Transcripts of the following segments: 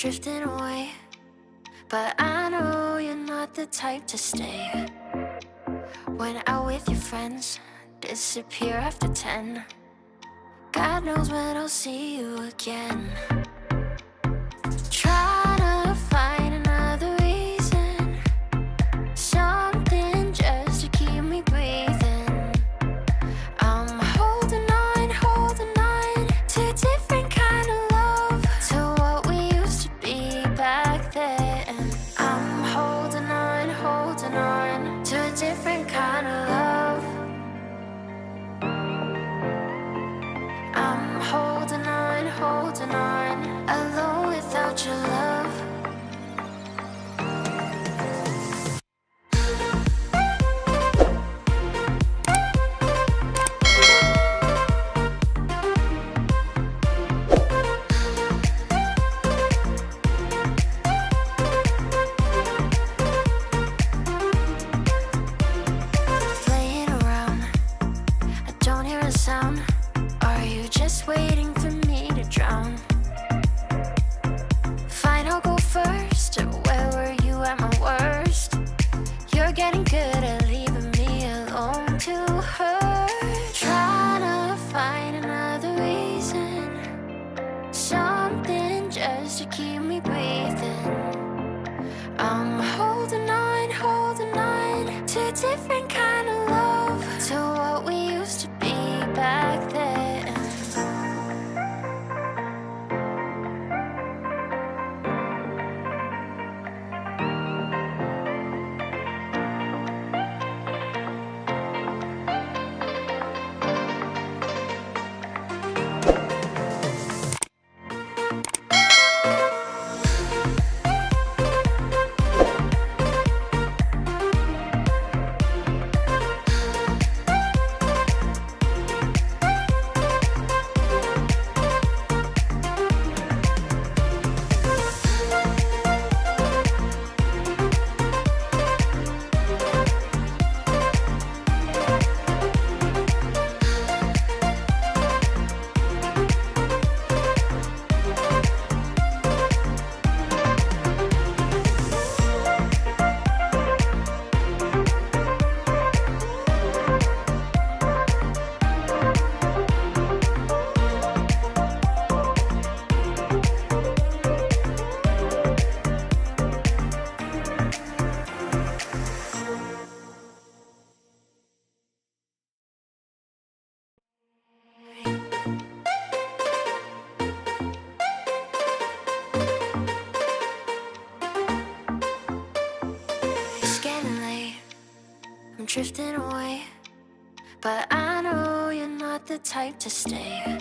drifting away, but I know you're not the type to stay. When out with your friends, disappear after 10. God knows when I'll see you again. Try to find another reason, something just to keep me breathing. I'm holding on to a different kind of love, to what we used to be back then. I'm holding on to a different kind of love. I'm holding on, alone without your love. Playing around, I don't hear a sound. Are you just waiting for me to drown? Fine, I'll go first. Where were you at my worst? You're getting good at leaving me alone to hurt. Trying to find another reason, something just to keep me breathing. I'm holding on to a different kind of love, to what we used to be back then. It's getting late, I'm drifting away, but I know you're not the type to stay.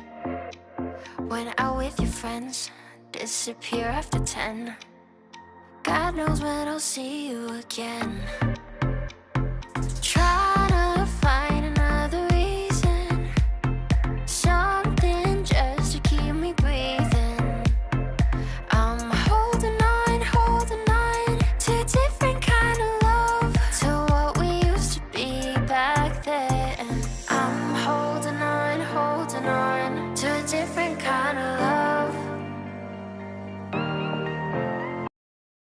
When out with your friends, disappear after 10. God knows when I'll see you again.